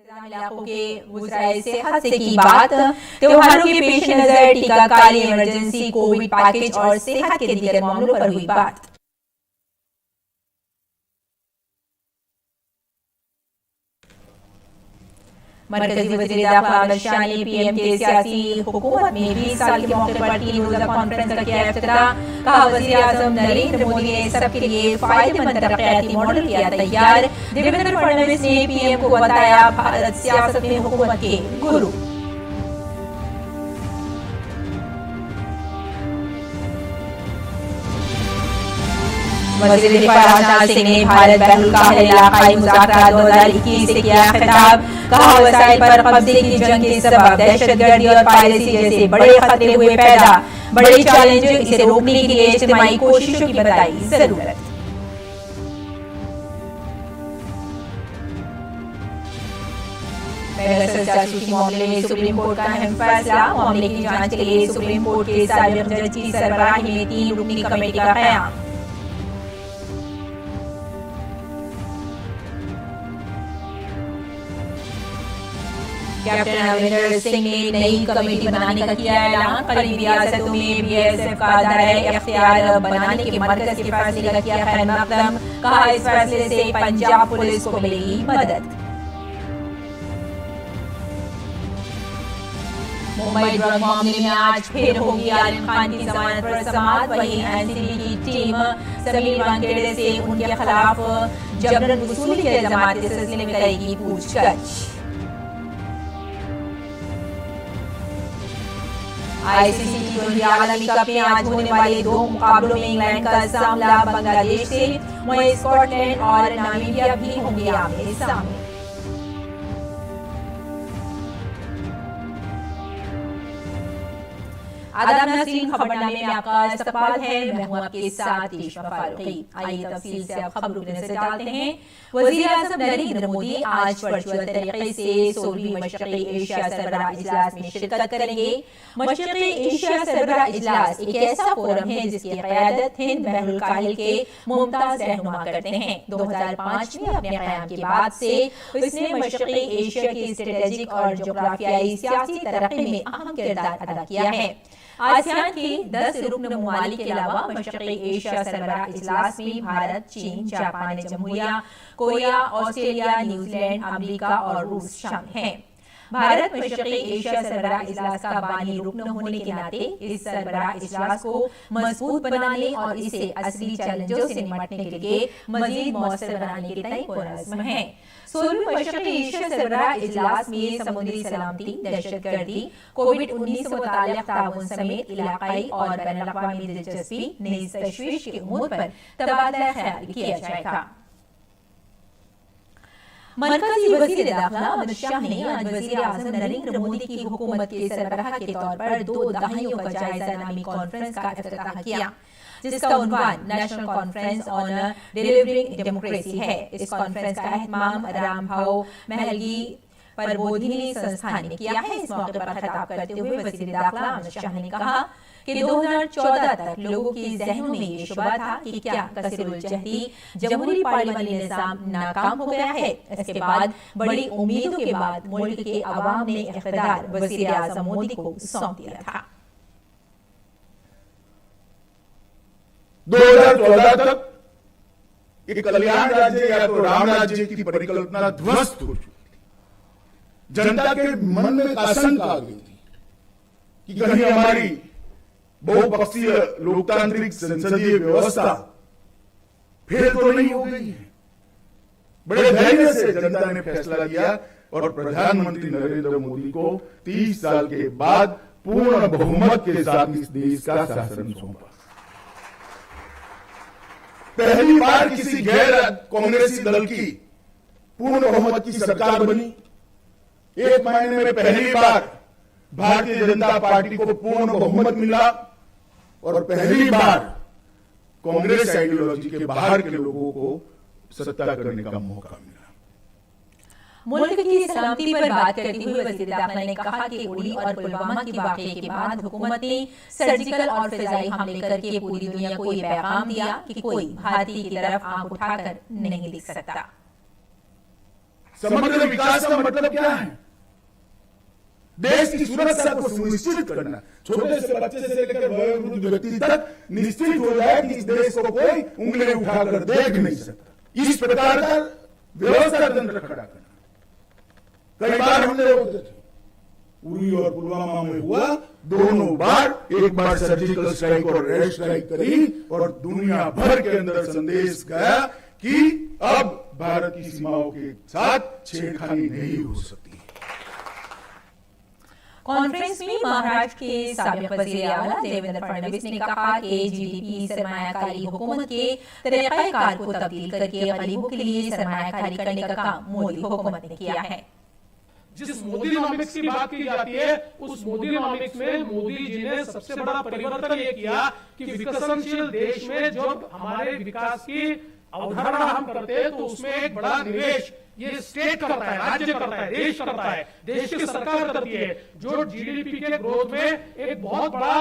इलाकों के गुजराए सेहत से की बात। त्योहारों के पेश नजर टीकाकरण, इमरजेंसी, कोविड पैकेज और सेहत के दीगर मामलों पर हुई बात। मरकजी वज़ीर दाखिला अमित शाह ने पीएम के सियासी हुकूमत में 20 साल के मौके पर 3 रोजा कॉन्फ्रेंस का किया इफ्तिताह। कहा, वज़ीर आज़म नरेंद्र मोदी ने सबके लिए फायदेमंद तरक्याती मॉडल किया तैयार। देवेंद्र फडणवीस ने पीएम को बताया भारत सियासत में हुकूमत के गुरु। वज़ीर दिफा राजनाथ सिंह ने भारत बहरीन इलाकाई मुज़ाकरात 2021 से किया खिताब। कहा, वसाइल पर कब्जे की जंग के सबब दहशतगर्दी और पायरेसी जैसे बड़े खतरे हुए पैदा। बड़े चैलेंज, इसे रोकने के लिए इज्तिमाई कोशिशों की बताई जरूरत। जासूसी मामले में सुप्रीम कोर्ट का अहम फैसला। मामले की जांच के लिए सुप्रीम कोर्ट के साबिक जज की सरबराही में 3 रुकनी कमेटी का क़याम। कैप्टन अमरिंदर सिंह ने नई कमेटी बनाने का किया ऐलान। करीबी रियासतों में बीएसएफ का दायरा इख्तियार बनाने के मरकज के फैसले का किया खैर मकदम। कहा, इस फैसले से पंजाब पुलिस को मिलेगी मदद। मुंबई ड्रग मामले में आज फिर होगी आलिम खान की जमानत पर समाअत। वहीं एनसीबी की टीम समीर वानखेड़े से उनके खिलाफ जबरन वसूली के इल्जामात के सिलसिले में करेगी पूछताछ। आईसीसी टी20 आलमी कप में आज होने वाले 2 मुकाबलों में इंग्लैंड का सामना बांग्लादेश से, वहीं स्कॉटलैंड और नामीबिया भी होंगे आमने सामने। आदाब नाज़रीन, खबरनामे में आपका इस्तकबाल है। मैं हूं आपके साथ रेशमा फारूकी। आइए तफसील से अब खबरों की नजर डालते हैं। वज़ीर आज़म नरेंद्र मोदी आज वर्चुअल तरीके से 16वीं मशरिक़ी एशिया सरबराह इजलास में शिरकत करेंगे। मशरिक़ी एशिया सरबराह इजलास एक ऐसा फोरम है जिसकी क़यादत हिंद बहरुल काहिल के मुमताज रहनुमा करते हैं। 2005 में अपने क़याम के बाद से इसने मशरिक़ी एशिया की स्ट्रेटेजिक और जोग्राफियाई सियासी तरक्की में अहम किरदार अदा किया है। आसियान के 10 रुकन ममालिक के अलावा मशरिक़ी एशिया सरबराह इजलास में भारत, चीन, जापान, जमहूरिया कोरिया, ऑस्ट्रेलिया, न्यूजीलैंड, अमेरिका और रूस शामिल हैं। भारत मशरिक़ी एशिया सरबराह इजलास का बानी रुकन होने के नाते इस सरबराह इजलास को मजबूत बनाने और इसे असली चैलेंजों से निपटने के लिए मजीद मौसर बनाने के तय पुरअज़्म है। 16वीं मशरिक़ी एशिया सरबराह इजलास में समुद्री सलामती, दहशतगर्दी, कोविड-19 से मुताल्लिक़ ताउन समेत इलाकाई और बैनुल-अक़वामी दिलचस्पी नई तशवीश के उमूर पर तबादला ख्याल किया जाएगा। मरकजी वज़ीर दाखिला अमित शाह ने आज वज़ीर आज़म नरेंद्र मोदी की हुकूमत के सरबराह के तौर पर 2 दहाइयों का जायजा नामी कॉन्फ्रेंस का इफ्तिताह किया, जिसका उन्वान national conference on delivering democracy है। इस कॉन्फ्रेंस का एहतमाम रामभाऊ महलगी प्रबोधिनी संस्थान ने किया है। इस मौके पर खिताब करते हुए वज़ीर दाखिला अमित शाह ने कहा कि 2014 तक लोगों के ज़हनों में ये शुबा था कि क्या कसीरुल जहदी जमहूरी पार्लियामेंटी निज़ाम नाकाम हो गया है। इसके बाद बड़ी उम्मीदों के बाद मुल्क के अवाम ने इख्तियार वज़ीर आज़म मोदी को सौंप दिया था। 2014 तक एक कल्याण राज्य या तो राम राज्य की परिकल्पना ध्वस्त हो चुकी थी। जनता के मन में एक आशंका आ गई थी कि कहीं हमारी बहुपक्षीय लोकतांत्रिक संसदीय व्यवस्था फिर तो नहीं हो गई है। बड़े धैर्य से जनता ने फैसला किया और प्रधानमंत्री नरेंद्र मोदी को 30 साल के बाद पूर्ण बहुमत के साथ इस देश का शासन सौंपा। पहली बार किसी गैर कांग्रेसी दल की पूर्ण बहुमत की सरकार बनी। एक महीने में पहली बार भारतीय जनता पार्टी को पूर्ण बहुमत मिला और पहली बार कांग्रेस आइडियोलॉजी के बाहर के लोगों को सत्ता करने का मौका मिला। मुल्क की सलामती पर बात करते हुए वज़ीर दाखिला ने कहा कि उड़ी और पुलवामा के वाक़ये के बाद हुकूमत ने सर्जिकल और फिज़ाई हमले करके पूरी दुनिया को ये पैगाम दिया कि कोई भारतीय की तरफ आंख उठाकर नहीं देख सकता। समग्र विकास का मतलब क्या है? देश की सुरक्षा को सुनिश्चित करना, छोटे से बच्चे से लेकर वयोवृद्ध व्यक्ति तक निश्चित हो जाए कि इस देश को कोई उंगली उठाकर देख नहीं सकता। इस प्रकार का व्यवस्था तंत्र खड़ा करना। कई बार हमने उरी और पुलवामा में हुआ, दोनों बार, एक बार सर्जिकल स्ट्राइक और एयर स्ट्राइक करी और दुनिया भर के अंदर संदेश गया कि अब भारत की सीमाओं के साथ छेड़खानी नहीं हो सकती। कॉन्फ्रेंस में महाराष्ट्र के साबिक वज़ीर आला देवेंद्र फडणवीस ने कहा कि जीडीपी सरमायाकारी हुकूमत के तरीक़ाकार को तब्दील करके गरीबों के लिए सरमायाकारी करने का काम मोदी हुकूमत ने किया है। जिस मोदीनॉमिक्स की बात की जाती है, उस मोदीनॉमिक्स में मोदी जी ने सबसे बड़ा परिवर्तन ये किया कि विकसनशील देश में जब हमारे विकास की अवधारणा हम करते हैं तो उसमें एक बड़ा निवेश ये स्टेट करता है, राज्य करता है, देश करता है, देश की सरकार करती है, जो जीडीपी के ग्रोथ में एक बहुत बड़ा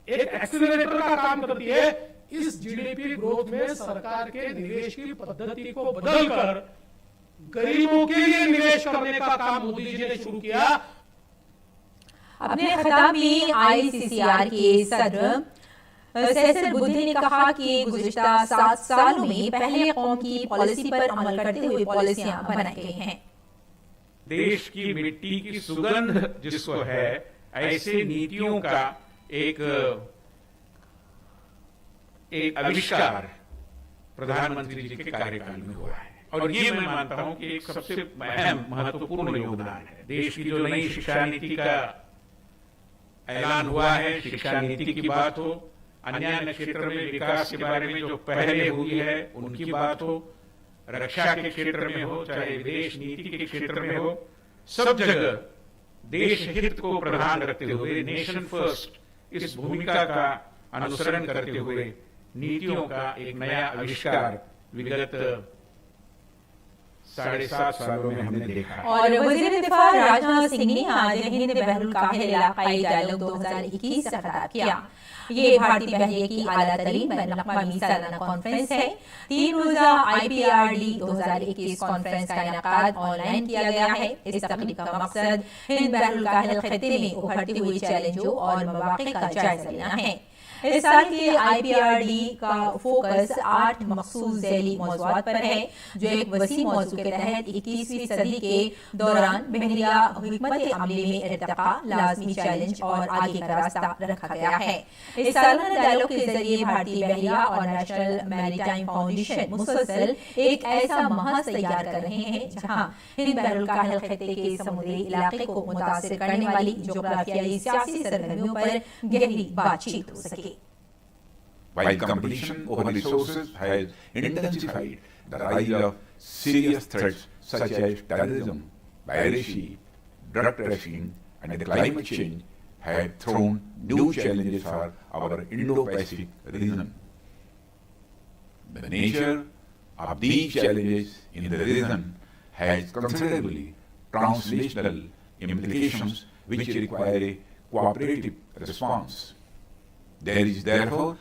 एक एक्सीलरेटर का काम करती है। इस जीडीपी ग्रोथ में सरकार के निवेश की पद्धति को बदलकर गरीबों के लिए निवेश करने का काम मोदी जी ने शुरू किया। अपने खिताब में आईसीसीआर के सदर सैसर बुद्धे ने कहा कि गुज़िश्ता 7 सालों में पहले कौम की पॉलिसी पर अमल करते हुए पॉलिसियां बनाई गई हैं। देश की मिट्टी की सुगंध जिसको है, ऐसे नीतियों का एक आविष्कार प्रधानमंत्री जी के कार्यकाल में हुआ है और ये मैं मानता हूं कि एक सबसे अहम महत्वपूर्ण योगदान है। देश की जो नई शिक्षा नीति का ऐलान हुआ है, शिक्षा नीति की बात हो, अन्य क्षेत्र में विकास के बारे में जो पहले हुई है उनकी बात हो, रक्षा के क्षेत्र में हो, चाहे विदेश नीति के क्षेत्र में हो, सब जगह देश हित को प्रधान रखते हुए नेशन फर्स्ट इस भूमिका का अनुसरण करते हुए नीतियों का एक नया आविष्कार विगत 7.5 सालों में हमने देखा। और वज़ीर दिफा राजनाथ सिंह ने आज हिंद बहरुल काहिर इलाकाई डायलॉग 2021 का खिताब किया। ये भारतीय बहरिया की आला तरीन बैनुल-अक़वामी सालाना कॉन्फ्रेंस है। 3 रोजा IPRD 2021 कॉन्फ्रेंस का इनेकाद ऑनलाइन किया गया है। इस तकरीब का मकसद हिंद बहरुल काहिर खित्ते में उभरते हुए चैलेंजों और मौक़े का जायजा लेना है। इस साल के IPRD का फोकस 8 मखसूस ज़ैली मौज़ूआत पर है, जो एक वसी मौजू के तहत 21वीं सदी के दौरान बहरिया हिकमत अमली में इर्तिक़ा, लाज़मी चैलेंज और आगे का रास्ता रखा गया है। इस सालाना डायलॉग के जरिए भारतीय बहरिया और नेशनल मैरीटाइम फाउंडेशन मुसलसल एक ऐसा महाज तैयार कर रहे हैं जहां हिंद बहरुल काहिर खित्ते के समुद्री इलाके को मुतासिर करने वाली जोग्राफियाई सियासी सरगर्मियों पर गहरी बातचीत हो सके। While competition over resources has intensified, the rise of serious threats such as terrorism, piracy, drug trafficking, and the climate change have thrown new challenges for our Indo-Pacific region. The nature of these challenges in the region has considerably translational implications which require a cooperative response. There is therefore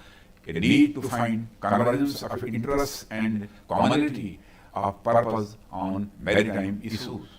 a need to find convergence of interests and commonality of purpose on maritime issues.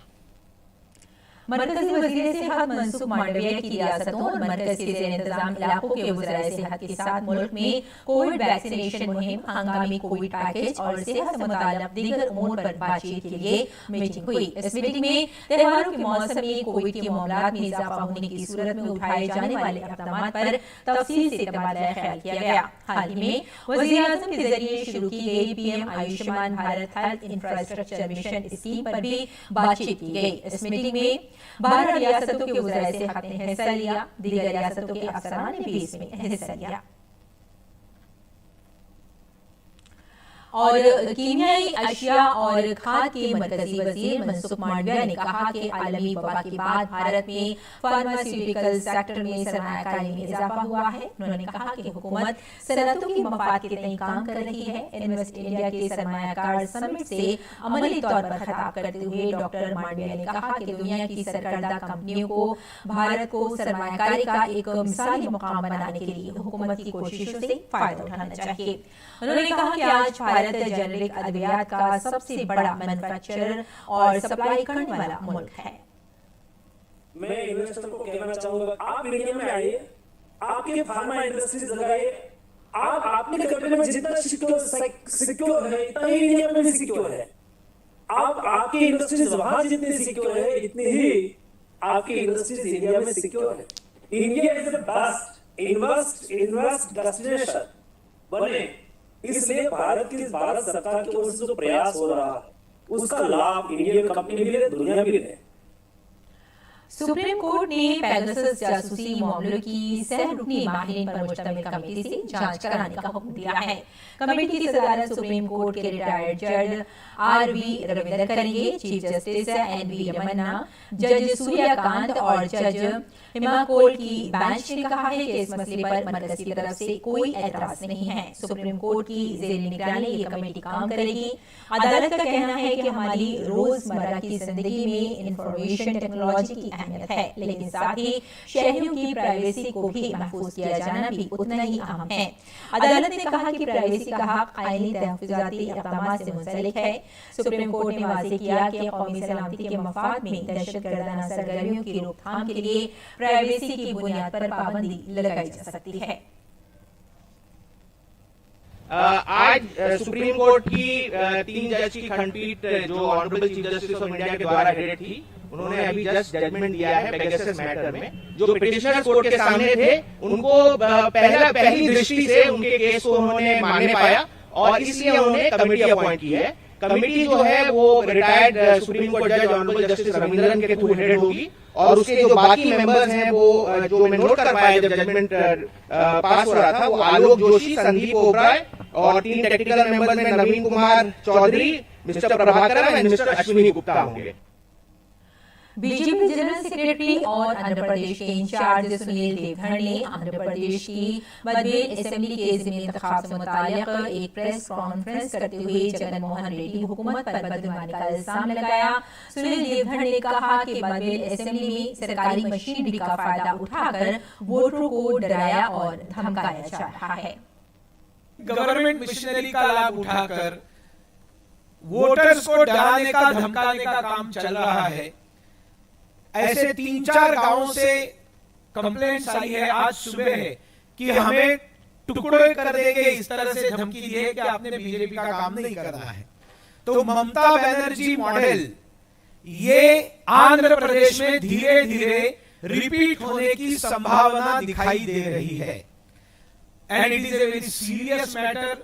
मरकजी वज़ीर सेहत मनसूख मांडविया की रियासतों और मरकजी ज़ेर इंतजाम इलाकों के वज़राए सेहत के साथ मुल्क में कोविड वैक्सीनेशन मुहिम, हंगामी कोविड पैकेज और सेहत से मुताल्लिक़ दीगर उमूर पर बातचीत के लिए मीटिंग हुई। इस मीटिंग में त्योहारों के मौसम में कोविड के मामलात में इजाफा होने की सूरत में उठाए जाने वाले इक़दामात पर तफसील से तबादला ख्याल किया गया। हाल ही में वज़ीर आज़म के जरिए शुरू की गई PM Ayushman Bharat health infrastructure mission scheme पर भी बातचीत की गई। इस मीटिंग में 12 रियासतों के वज़राए सेहत ने हिस्सा लिया। दीगर रियासतों के अफसरान ने भी इसमें हिस्सा लिया। और कीमियाई अशिया और खाद के मरकजी वज़ीर मनसुख मांडविया ने कहा कि आलमी वबा के बाद भारत में फार्मास्यूटिकल सेक्टर में सरमायाकारी में इजाफा हुआ है। उन्होंने कहा कि हुकूमत सनअतों की मफाद के तय काम कर रही है। इन्वेस्ट इंडिया के सरमायाकार समिट से अमली तौर पर खिताब करते हुए डॉक्टर मांडविया ने कहा कि दुनिया की सरकर्दा कंपनियों को भारत को सरमायाकारी का एक मिसाली मुकाम बनाने के लिए हुकूमत की कोशिशों से फायदा उठाना चाहिए। उन्होंने कहा कि आज भारत जेनेरिक अद्वियात का सबसे बड़ा मैन्युफैक्चरर और सप्लाई करने वाला मुल्क है। मैं इन्वेस्टर को कहना चाहूंगा, आप इंडिया में आइए, आपके फार्मा इंडस्ट्रीज लगाइए, आप आपके कंट्री में जितना सिक्योर है इतना ही इंडिया में भी सिक्योर है। आप आपकी इंडस्ट्रीज वहां जितनी सिक्योर है इतनी ही आपकी इंडस्ट्रीज इंडिया में सिक्योर है। India is the best invest destination बने, इसलिए भारत सरकार की ओर से जो प्रयास हो रहा है उसका लाभ इंडियन कंपनी भी ले, दुनिया भी ले। सुप्रीम कोर्ट ने पेगासस जासूसी मामलों की सह रुकनी माहिरीन पर मुश्तमिल कमेटी से जांच कराने का हुक्म दिया है। कमेटी की सदारत सुप्रीम कोर्ट के रिटायर्ड जज आर.वी. रविंद्र करेंगे। Chief justice NV. रमन्ना, जज सूर्यकांत और जज हिमा कोल की बेंच ने कहा है कि इस मसले पर मरकज की तरफ से कोई एतराज नहीं है। सुप्रीम कोर्ट की ज़ेर निगरानी ये कमेटी काम करेगी। अदालत का कहना है कि हमारी रोजमर्रा की जिंदगी में इंफॉर्मेशन टेक्नोलॉजी की अहमियत है, लेकिन साथ ही शहरियों की प्राइवेसी को भी महफूज किया जाना भी उतना ही अहम है। अदालत ने कहा कि प्राइवेसी का हक आईनी तहफ़्फ़ुज़ाती इक़दामात से मुंसलिक है। सुप्रीम कोर्ट ने वाज़ेह किया कि कौमी सलामती के मफाद में दहशतगर्दाना सरगर्मियों की रोकथाम के लिए प्राइवेसी की बुनियाद पर पाबंदी लगाई जा सकती है। आज सुप्रीम कोर्ट की 3 जज की खंडपीठ जो honourable chief justice of India के द्वारा हेडेड थी, उन्होंने अभी जस्ट जजमेंट दिया है पेगासस मैटर में। जो पिटिशनर्स कोर्ट के सामने थे उनको पहली दृष्टि से उनके केस को उन्होंने मानने पाया और इसलिए उन्होंने कमेटी अपॉइंट की है। कमेटी जो है वो रिटायर्ड सुप्रीम कोर्ट जज ऑनरेबल जस्टिस रविंद्रन के थ्रू हेडेड होगी और उसके जो बाकी मेंबर्स हैं वो जो मैं नोट कर पाया जब जजमेंट पास हो रहा था, वो आलोक जोशी, संदीप ओबराय और 3 टेक्निकल मेंबर्स में Naveen Kumar Chaudhary, mister Prabhakaran and mister Ashwini Gupta होंगे। बीजेपी जनरल सेक्रेटरी और आंध्र प्रदेश के इंचार्ज सुनील देवधर ने आंध्र प्रदेश की बदवेल असेंबली के ज़मीनी इंतखाब से मुताल्लिक एक प्रेस कॉन्फ्रेंस करते हुए जगन मोहन रेड्डी हुकूमत पर बदगुमानी का इल्जाम लगाया। सुनील देवधर ने कहा कि बदवेल असेंबली में सरकारी मशीनरी का फायदा उठाकर वोटरों को डराया और धमकाया जा रहा है। गवर्नमेंट मशीनरी का लाभ उठाकर वोटर्स को डराने का, धमकाने का काम चल रहा है। ऐसे 3-4 गांवों से कंप्लेंट्स आई है आज सुबह है कि हमें टुकड़े कर देंगे, इस तरह से धमकी दी है कि आपने बीजेपी का काम नहीं कर रहा है। तो ममता बनर्जी मॉडल ये आंध्र प्रदेश में धीरे धीरे रिपीट होने की संभावना दिखाई दे रही है and it is a very serious matter.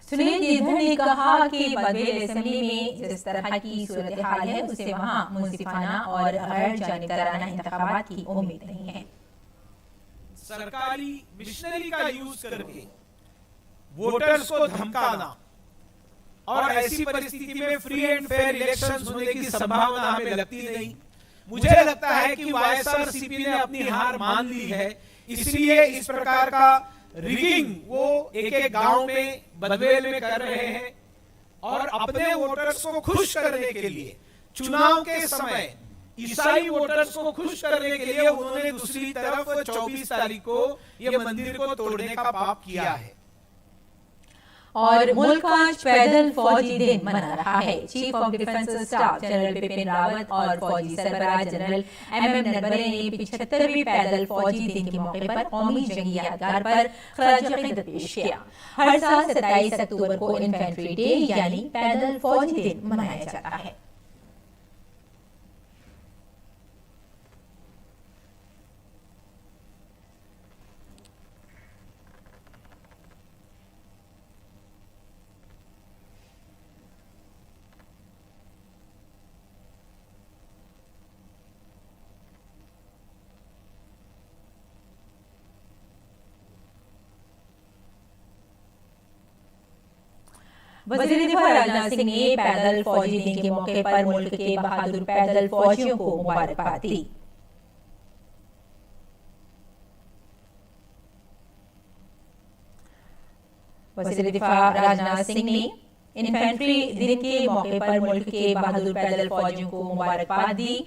Sunil Deodhar ने कहा कि बदवेल असेंबली में जिस तरह की सूरत हाल है उसे वहां मुंसिफाना और गैर जानिबदाराना इंतखाबात की उम्मीद नहीं है। सरकारी मिशनरी का यूज करके वोटर्स को धमकाना और ऐसी परिस्थिति में फ्री एंड फेयर इलेक्शंस होने की संभावना हमें लगती नहीं। मुझे लगता है कि वाईएसआरसीपी ने अपनी हार मान ली है, इसलिए इस प्रकार का रिगिंग वो एक गांव में बदवेल में कर रहे हैं और अपने वोटर्स को खुश करने के लिए चुनाव के समय ईसाई वोटर्स को खुश करने के लिए उन्होंने दूसरी तरफ 24 तारीख को ये मंदिर को तोड़ने का पाप किया है। और मुल्क आज पैदल फौजी दिन मना रहा है। Chief of defence staff general Bipin Rawat और फौजी सरबराह जनरल एम.एम. नरवणे ने 75वीं पैदल फौजी दिन के मौके पर कौमी जंगी यादगार पर खराज-ए-क़दर पेश किया। हर साल 27 अक्टूबर को इन्फेंट्री डे यानी पैदल फौजी दिन मनाया जाता है। वज़ीर दिफा राजनाथ सिंह ने पैदल फौजी दिन के मौके पर मुल्क के बहादुर पैदल फौजियों को मुबारकबाद दी। वज़ीर दिफा राजनाथ सिंह ने इन्फेंट्री दिन के मौके पर मुल्क के बहादुर पैदल फौजियों को मुबारकबाद दी।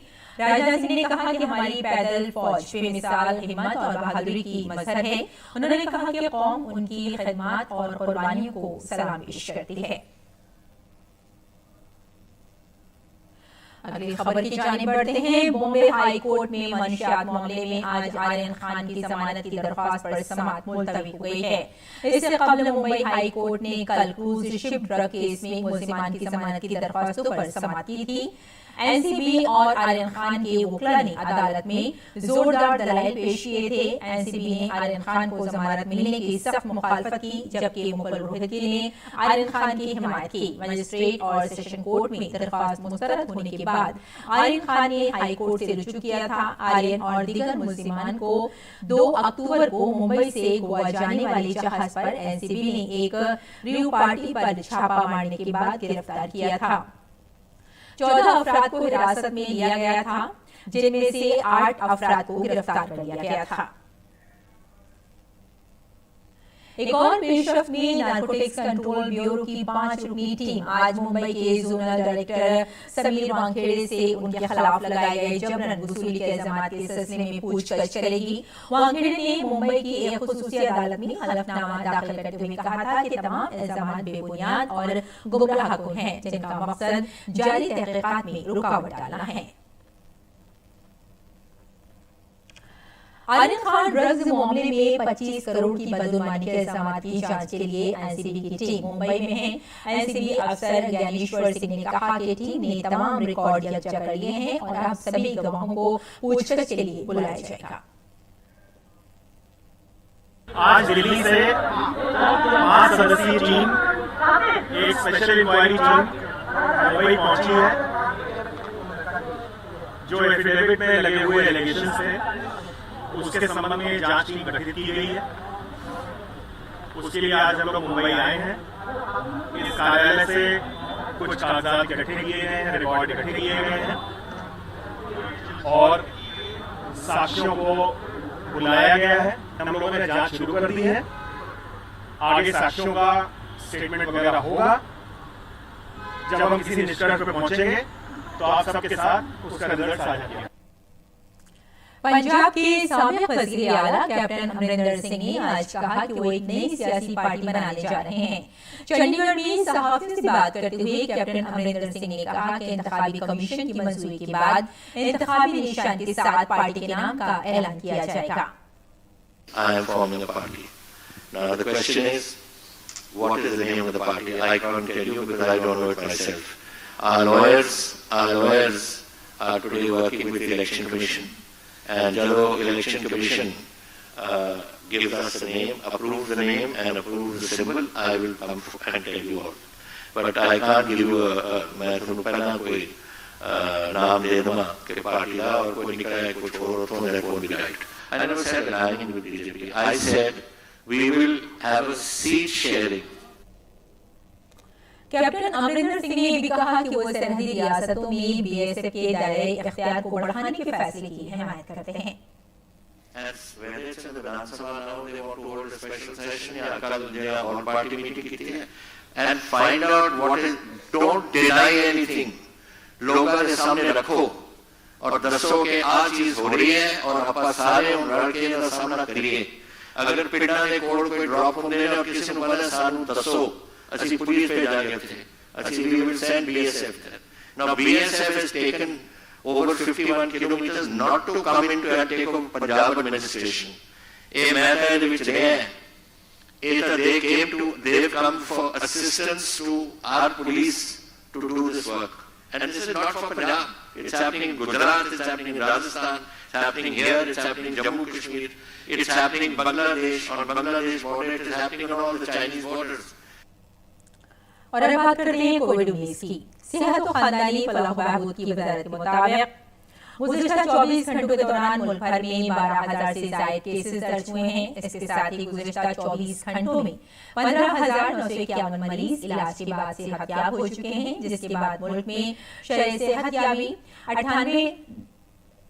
राजनाथ सिंह ने कहा कि हमारी पैदल फौज बेमिसाल हिम्मत और बहादुरी की मजहर है। उन्होंने कहा कि कौम उनकी खिदमत और कुर्बानियों को सलाम पेश करती है। अगली खबर की जानिब बढ़ते हैं। बॉम्बे हाई कोर्ट में मंशियात मामले में आज आर्यन खान की जमानत की दरख्वास्त पर समाअत मुलतवी हो गई है। इससे कबल मुंबई हाई कोर्ट ने कल क्रूज शिप ड्रग केस में मुल्जिमान की जमानत की दरख्वास्तों पर समाअत की थी। एनसीबी और आर्यन खान के वकील ने अदालत में जोरदार दलाइल पेश किए थे। एनसीबी ने आर्यन खान को जमानत मिलने की सख्त मुखालफत की, जबकि मुकुल रोहतगी ने आर्यन खान की हिमायत की। मजिस्ट्रेट और सेशन कोर्ट में दरख्वास्त मुस्तरद होने के बाद आर्यन खान ने हाई कोर्ट से रुजू किया था। आर्यन और दीगर मुल्जिमान को 2 अक्टूबर को मुंबई से गोवा जाने वाली जहाज पर एनसीबी ने एक रिव्यू पार्टी पर छापा मारने के बाद गिरफ्तार किया था। 14 अफराद को हिरासत में लिया गया था, जिनमें से 8 अफराद को गिरफ्तार कर लिया गया था। एक और पेशरफ्त में नारकोटिक्स कंट्रोल ब्यूरो की 5 रुकनी टीम आज मुंबई के जोनल डायरेक्टर समीर वानखेड़े से उनके खिलाफ लगाए गए जबरन वसूली के इल्जामात के सिलसिले में पूछताछ करेगी। वानखेड़े ने मुंबई की एक खुसूसी अदालत में हलफनामा दाखिल करते हुए कहा था कि तमाम इल्जामात बेबुनियाद और गुमराह कुन हैं, जिनका मकसद जारी तहकीकात में रुकावट डालना है। आर्यन खान ड्रग्स मामले में 25 करोड़ की बदजुर्मानी के इल्जामात की जांच के लिए एनसीबी की टीम मुंबई में है। एनसीबी अफसर ज्ञानेश्वर सिंह ने कहा कि टीम ने तमाम रिकॉर्ड यकजा कर लिए हैं और अब सभी गवाहों को पूछताछ के लिए बुलाया जाएगा। आज दिल्ली से 5 सदस्यीय टीम, एक स्पेशल इंक्वायरी टीम मुंबई पहुंची है, जो एफिडेविट में लगे हुए एलिगेशंस हैं उसके संबंध में जांच टीम गठित की गई है। उसके लिए आज हम लोग मुंबई आए हैं। इस कार्यालय से कुछ कागजात इकट्ठे किए गए हैं, रिकॉर्ड इकट्ठे किए गए हैं और साक्ष्यों को बुलाया गया है। हम लोगों ने जांच शुरू कर दी है। आगे साक्ष्यों का स्टेटमेंट वगैरह होगा। जब हम किसी निष्कर्ष पर पहुंचेंगे तो आप सबके साथ उसका रिजल्ट साझा किया। पंजाब के साबिक वज़ीर आला कैप्टन अमरिंदर सिंह ने आज कहा कि वो एक नई सियासी पार्टी बनाने जा रहे हैं। चंडीगढ़ में सहाफियों से बात करते हुए कैप्टन अमरिंदर सिंह ने कहा कि इंतखाबी कमीशन की मंजूरी के बाद इंतखाबी निशान के साथ पार्टी के नाम का ऐलान किया जाएगा। I am forming a party. Now the question is, what is the name of the party? I can't tell you because I don't know it myself. Our lawyers are today working with the Election Commission. And Jalo Election Commission gives us the name, approves the name and approves the symbol, I will come and tell you all. But I can't give you मैं तुम्हें पहला कोई नाम दे दूँगा कि party का और कोई निकाय कुछ और तो मेरे को भी right. I never said aligning with BJP. I said we will have a seat sharing. Captain Amarinder Singh ने भी कहा कि वो सरहदी रियासतों में बीएसएफ के दायरे इख्तियार को बढ़ाने के फैसले की हिमायत करते हैं। Whether it's in the Vidhan Sabha now, they want to hold a special session, या कल जो all party meeting की थी, and find out what is. Don't deny anything. लोगों के सामने रखो और दसो कि आज चीज हो रही है और आप सारे लड़के का सामना करिए। अगर पिंडा ने कोड कोई ड्रॉप होने और किसी ने बोला सानू दसो ਅਸੀਂ ਪੁਲਿਸ पे ਜਾ ਰਹੇ थे, ਅਸੀਂ we will send BSF there. Now BSF has taken over 51 kilometers not to come into and take over Punjab administration. ਇਹ ਮੈਟਰ ਦੇ ਵਿੱਚ ਹੈ, ਇਹ ਤਾਂ they've come for assistance to our police to do this work. And this is not for Punjab. It's happening in Gujarat, it's happening in Rajasthan, it's happening here, it's happening in Jammu Kashmir, it's happening in Bangladesh, on Bangladesh border, it is happening on all the Chinese borders. और अब बात करते हैं कोविड-19 की। सेहत और खानदानी फलाह बहबूद की वजारत के मुताबिक गुज़िश्ता 24 घंटों के दौरान मुल्क भर में 12,000 से ज़ायद केसेस दर्ज हुए हैं। इसके साथ ही गुज़िश्ता 24 घंटों में 15,951 मरीज इलाज के बाद सेहतयाब हो चुके हैं, जिसके बाद मुल्क में शरह सेहतयाबी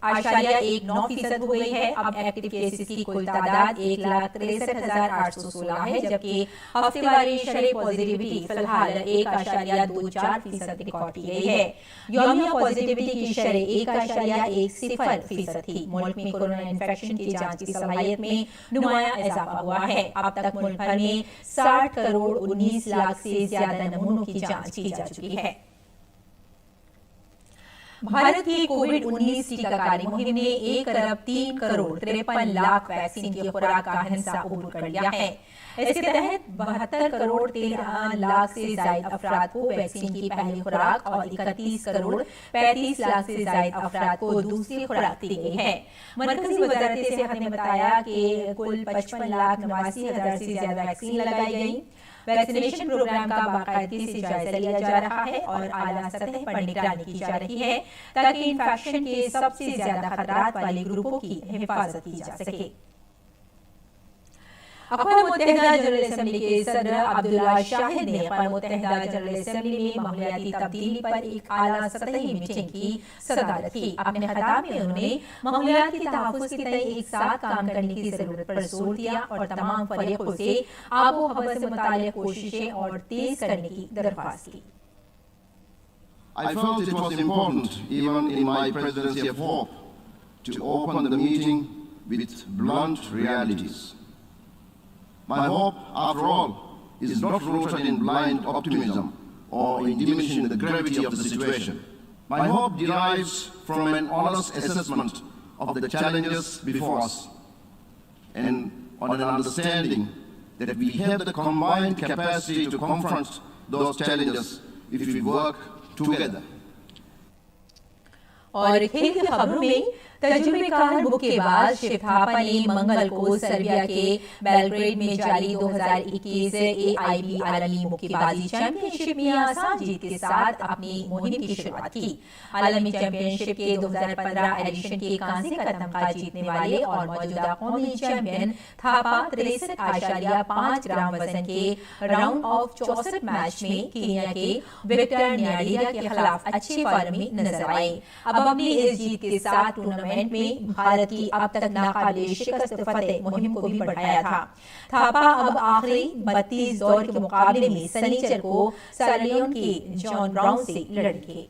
1.19% हो गई है। अब एक्टिव केसेस की कुल तादाद 1,63,816 है, जबकि हफ्तेवारी शरह पॉजिटिविटी फिलहाल 1.24% रिकॉर्ड की गई है। यौमिया पॉजिटिविटी की शरह 1.10% थी। मुल्क में कोरोना इन्फेक्शन की जांच की सलाहियत में नुमाया इजाफा हुआ है। अब तक मुल्क भर में 60 करोड़ 19 लाख से ज्यादा नमूनों की जांच की जा चुकी है। भारत की कोविड-19 टीकाकरण मुहिम ने 1,03,53,00,000 वैक्सीन की खुराक का हिस्सा अबूर कर लिया है। इसके तहत 72,13,00,000 से ज्यादा अफराद को वैक्सीन की पहली खुराक और 31,35,00,000 से ज्यादा अफराद को दूसरी खुराक दी गई है। मरकजी वजारत सेहत ने बताया कि कुल 55,89,000 से ज्यादा वैक्सीन लगाई गई। वैक्सीनेशन प्रोग्राम का बाकायदगी से जायजा लिया जा रहा है और आला सतह पर निगरानी की जा रही है ताकि इन्फेक्शन के सबसे ज्यादा खतरात वाले ग्रुपों की हिफाजत की जा सके। अक़वाम मुत्तहिदा जनरल असेंबली के सदर अब्दुल्ला शाहिद ने अक़वाम मुत्तहिदा जनरल असेंबली में माहौलियाती तब्दीली पर एक आला सतही मीटिंग की सदारत की। अपने खिताब में उन्होंने माहौलियात के तहफ़्फ़ुज़ के तय एक साथ काम करने की जरूरत पर जोर दिया और तमाम फरीक़ों से आबो हवा से मुताल्लिक़ कोशिशें और तेज करने की दरख्वास्त की। I felt it was important, even in my presidency of hope, to open the meeting with blunt realities. My hope, after all, is not rooted in blind optimism or in diminishing the gravity of the situation. My hope derives from an honest assessment of the challenges before us and on an understanding that we have the combined capacity to confront those challenges if we work together. और खेल की खबरों में तजुर्बेकार मुक्केबाज शिव थापा ने मंगल को Serbia के Belgrade में जारी 2021 AIB आलमी मुक्केबाजी चैंपियनशिप में आसान जीत के साथ अपनी मुहिम की शुरुआत की। आलमी चैंपियनशिप के 2015 एडिशन के कांसे का तमगा जीतने वाले और मौजूदा कौमी चैंपियन थापा 63.5 ग्राम वजन के राउंड ऑफ 64 मैच में कीनिया के विक्टर न्याडीरा के खिलाफ अच्छे फॉर्म में नजर आए। अब अपनी इस जीत के साथ टूर्नामेंट में भारत की अब तक नाकाबिल शिकस्त फतेह मुहिम को भी बढ़ाया था। थापा अब आखिरी 32 दौर के मुकाबले में शनिचर को सालियोन के जॉन ब्राउन से लड़ेंगे।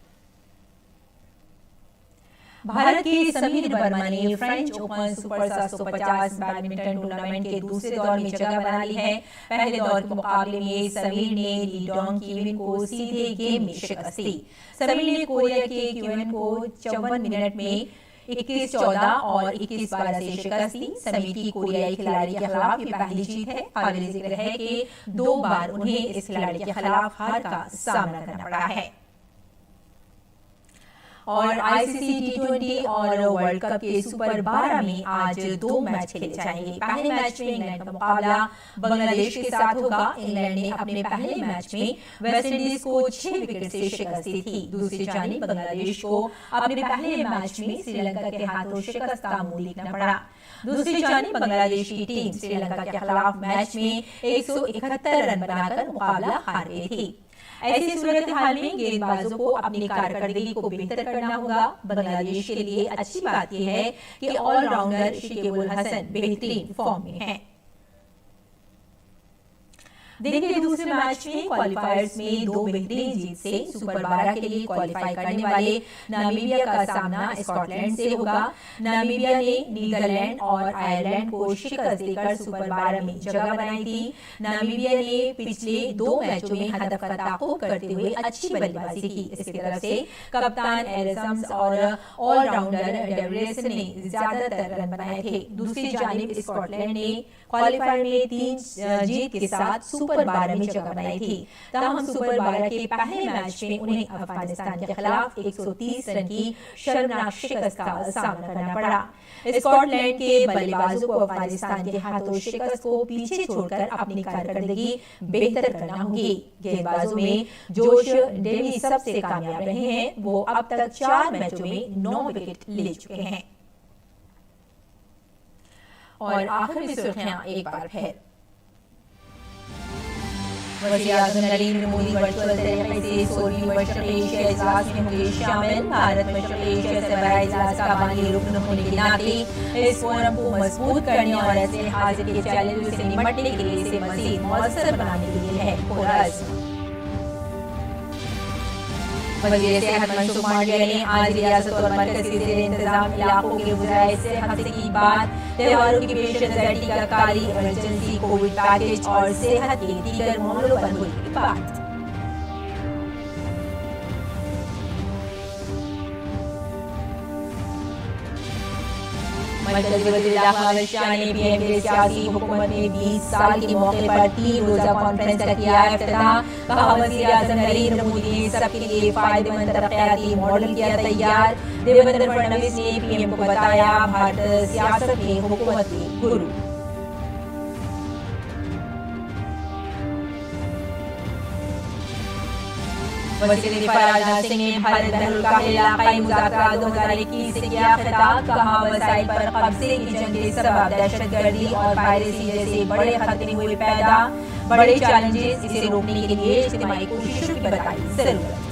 भारत के समीर वर्मा ने French open super 750 badminton tournament के दूसरे दौर में जगह बना ली है। पहले दौर के मुकाबले में समीर ने ली डोंग कीविन को सीधे गेम में शिकस्त दी। समीर ने कोरिया के कीविन को 54 मिनट में 21-14 और 21-12 से शिकस्त दी। समीर की कोरियाई खिलाड़ी के खिलाफ ये पहली जीत है। काबिल जिक्र है कि 2 बार उन्हें इस खिलाड़ी के खिलाफ हार का सामना करना पड़ा है। और ICC T20 और वर्ल्ड कप के सुपर 12 में आज 2 मैच खेले जाएंगे। पहले मैच में इंग्लैंड का मुकाबला बांग्लादेश के साथ होगा। इंग्लैंड ने अपने पहले मैच में वेस्टइंडीज को 6 विकेट से शिकस्त दी थी। दूसरी जानिब बांग्लादेश को अपने पहले मैच में श्रीलंका के हाथों शिकस्त का मुंह देखना पड़ा। दूसरी जानिब बांग्लादेश की टीम श्रीलंका के खिलाफ मैच में 171 रन बनाकर मुकाबला हार गई थी। ऐसी सूरत हाल में गेंदबाजों को अपनी कारकर्दगी को बेहतर करना होगा। बांग्लादेश के लिए अच्छी बात यह है कि ऑलराउंडर शकीबुल हसन बेहतरीन फॉर्म में हैं। दिन के दूसरे मैच में क्वालिफायर्स में 2 बेहतरीन जीत से सुपर 12 के लिए क्वालिफाई करने वाले नामीबिया का सामना स्कॉटलैंड से होगा। नामीबिया ने नीदरलैंड और आयरलैंड को शिकस्त देकर सुपर 12 में जगह बनाई थी। नामीबिया ने पिछले 2 मैचों में हदफ का ताक़ुब करते हुए अच्छी बल्लेबाजी की। इसकी तरफ से कप्तान एरिसम्स और ऑलराउंडर डेविस ने ज्यादातर रन बनाए थे। दूसरी जानिब स्कॉटलैंड ने क्वालिफायर में 3 जीत के साथ सुपर 12 में जगह बनाई थी। ताहम सुपर 12 के पहले मैच में उन्हें अफगानिस्तान के खिलाफ 130 रन की शर्मनाक शिकस्त का सामना करना पड़ा। स्कॉटलैंड के बल्लेबाजों को अफगानिस्तान के हाथों शिकस्त को पीछे छोड़कर अपनी कारकर्दगी बेहतर करना होगी। गेंदबाजों में जोश डेवी सबसे कामयाब रहे हैं। वो अब तक 4 मैचों में 9 विकेट ले चुके हैं। और आखिर में सुर्खियां एक बार फिर। वज़ीर-ए-आज़म नरेंद्र मोदी वर्चुअल तरीके से 16वीं मशरक़ी एशिया इजलास में होंगे शामिल। भारत मशरक़ी एशिया से बड़ा इजलास का बानी रुकन होने के नाते इस फोरम को मजबूत करने और ऐसे हाजिर के चैलेंजों से निपटने के लिए इसे मज़ीद मौसर बनाने के लिए है पुरअज़्म। वज़ीर सेहत मनसुख मांडविया ने आज रियासत और मरकज़ी ज़ेर इंतज़ाम इलाकों के वज़राए सेहत की बात त्योहारों की पेश नज़र टीकाकारी, इमरजेंसी, कोविड पैकेज और सेहत के दीगर मामलों पर हुई बात। मरकज़ी वज़ीर दाखिला अमित शाह ने पीएम के सियासी हुकूमत में 20 साल के मौके पर 3 रोज़ा कॉन्फ्रेंस का किया इफ्तिताह। कहा वज़ीर-ए-आज़म नरेंद्र मोदी ने सबके लिए फायदेमंद तरक्याती मॉडल किया तैयार। देवेंद्र फडणवीस ने पीएम को बताया भारत सियासत में हुकूमत के गुरु। वज़ीर दिफा राजनाथ सिंह ने भारत बहरुल इलाकाई मुज़ाकरात 2021 से किया खिताब। कहा वसाइल पर कब्जे की जंग के सबब दहशतगर्दी और पायरेसी जैसे बड़े खतरे हुए पैदा, बड़े चैलेंजेस, इसे रोकने के लिए इज्तिमाई कोशिशों की बताई जरूरत।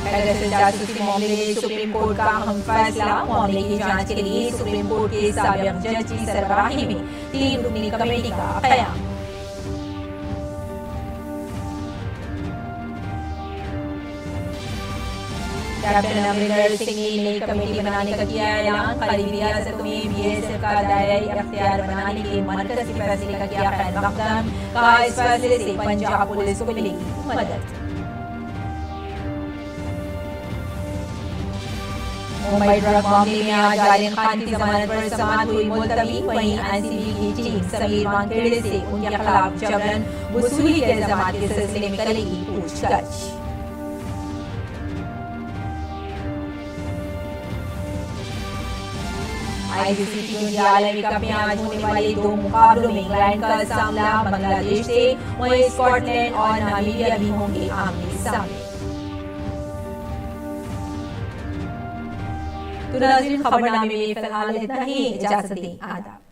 पेगासस जासूसी मामले में सुप्रीम कोर्ट का अहम फैसला। मामले की जांच के लिए सुप्रीम कोर्ट के साबिक जज की सरबराही में 3 रुकनी कमेटी का क़याम। कैप्टन अमरिंदर सिंह ने नई कमेटी बनाने का किया ऐलान। करीबी रियासतों में बीएसएफ का दायरा इख्तियार बनाने के मरकज़ के फैसले का किया खैर मकदम। कहा इस फैसले से पंजाब पुलिस को मिलेगी मदद। मुंबई ड्रग मामले में आज आर्यन खान की जमानत पर समाअत हुई मुलतवी। वहीं एनसीबी की टीम समीर वानखेड़े से उनके खिलाफ जबरन वसूली के इल्जामात के सिलसिले में करेगी पूछताछ। आईसीसी टी20 आलमी कप में आज होने वाले 2 मुकाबलों में इंग्लैंड का सामना बांग्लादेश से, वहीं स्कॉटलैंड और नामीबिया भी होंगे आमने सामने। तो नाज़रीन खबरनामे में फिलहाल इतना ही, इजाज़त दें, आदाब।